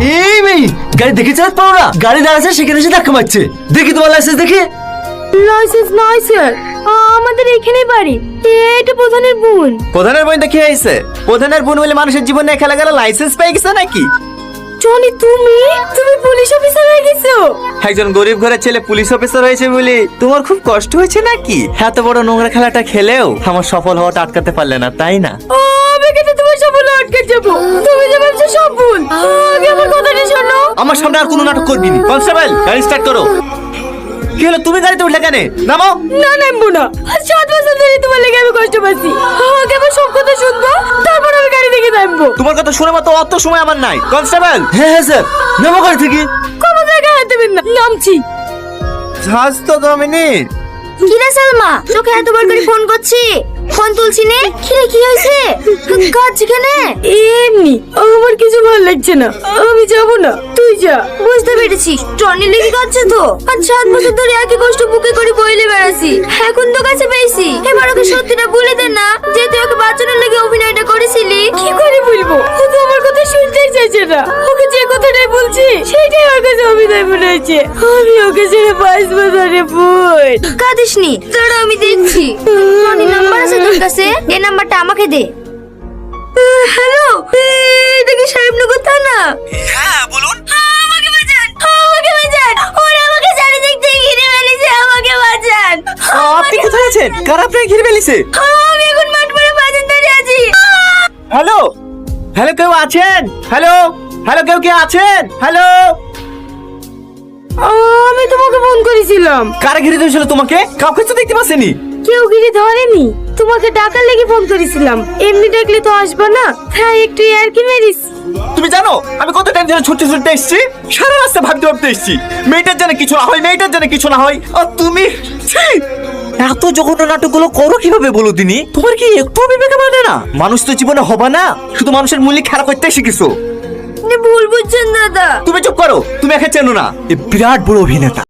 এই মেয়ে গাড়ি দেখে চালাতে পারো না? গাড়ি দাঁড়াচ্ছে সেখানে এসে ধাক্কা মারছে। দেখি তোমার লাইসেন্স দেখি। লাইসেন্স নাই স্যার, আমাদের এখানেই বাড়ি। এটা প্রধানের বোন। প্রধানের বোন দেখে আইছে? প্রধানের বোন বলে মানুষের জীবনে খেলা গেল লাইসেন্স পেয়ে গেছে নাকি? জনি তুমি পুলিশ অফিসার হয়ে গেছো? একজন গরিব ঘরের ছেলে পুলিশ অফিসার হয়েছে বলে তোমার খুব কষ্ট হয়েছে নাকি? এত বড় নোংরা খেলাটা খেলেও আমার সফল হওয়াটা আটকাতে পারলে না, তাই না? আমি কিন্তু তোমার সফল আটকে যাবো। তুমি যে ভাবছো সফল, আগে আমার কথাটা শোনো। আমার সামনে আর কোনো নাটক করবি না। কনস্টেবল গাড়ি স্টার্ট করো। কি হলো, তুমি গাড়িতে উঠলে কেন? নামো। না নামবো না, 7 বছর ধরে তোমার লেগে আমি কষ্ট পাচ্ছি। আগে আমার সব কথা শুনবো, তারপর আমি গাড়ি থেকে নামবো। তোমার কথা শুনে মতো অত সময় আমার নাই। কনস্টেবল হ্যাঁ হ্যাঁ স্যার, নামো গাড়ি থেকে। কোনো জায়গায় হাত দেবেন না। নামছি। জাহাজ তো 2 মিনিট। কি রে সালমা, তোকে এতবার করে ফোন করছি, ফোন তুলছি নে। কি হয়েছে? কাজ কেনে? এমনি আমার কিছু ভালো লাগছে না, আমি যাব না, তুই যা। বুঝতে পেরেছি, টনি লেগে কাচ্ছে তো। আর 7 বছর ধরে একই কষ্ট বুকে করে বইলে বেড়াছি। এখন তো কাছে পেয়েছি, এবার ওকে সত্যিটা বলে দে না যে তুই ওকে বাঁচানোর লেগে অভিনয়টা করেছিলি। কি করে বলবো, ও তো আমার কথা শুনতেই চাইছে না। ওকে যে কথাটাই বলছি সেটাই ওর কাছে অভিনয় মনে হয়েছে। আমি ওকে ছেড়ে বাঁচবো ধরে বোন। কাঁদিস নি, তোরা আমি দেখছি। টনি নাম্বার আছে তোর কাছে? এই নাম্বারটা আমাকে দে। হ্যালো, এটা কি সাহেবনগর থানা? হ্যাঁ বলুন। আমাকে বাঁচান, আমাকে বাঁচান। ওরা আমাকে চারিদিক থেকে ঘিরে ফেলেছে, আমাকে বাঁচান। আপনি কোথায় আছেন? কারা আপনাকে ঘিরে ফেলেছে? আমি এখন মাঠ পড়ে বাজার দাঁড়িয়ে আছি। হ্যালো হ্যালো, কেউ আছেন? হ্যালো হ্যালো, কেউ কে আছেন? হ্যালো। আমি তোমাকে ফোন করেছিলাম। কারা ঘিরে ধরেছিল তোমাকে? কাউকে তো দেখতে পাচ্ছেনি। কেউ ঘিরে ধরেনি, তোমাকে ডাকার লেগে ফোন করেছিলাম। এমনি ডাকলে তো আসবে না, তাই একটু আর কি মেরিস। তুমি জানো আমি কত টাইম ধরে ছুটতে ছুটতে এসেছি? সারা রাস্তা ভাবতে ভাবতে এসেছি মেয়েটার জন্য কিছু না হয়, মেয়েটার জন্য কিছু না হয়। আর তুমি ছি! এত জঘন্য নাটকগুলো করো কিভাবে বলো তিনি? তোমার কি একটু বিবেকে মানে না? মানুষ তো জীবনে হবে না, শুধু মানুষের মূল্য খেলা করতে শিখেছো। ভুল বুঝছেন দাদা। তুমি চুপ করো, তুমি একে চেনো না। এ বিরাট বড় অভিনেতা।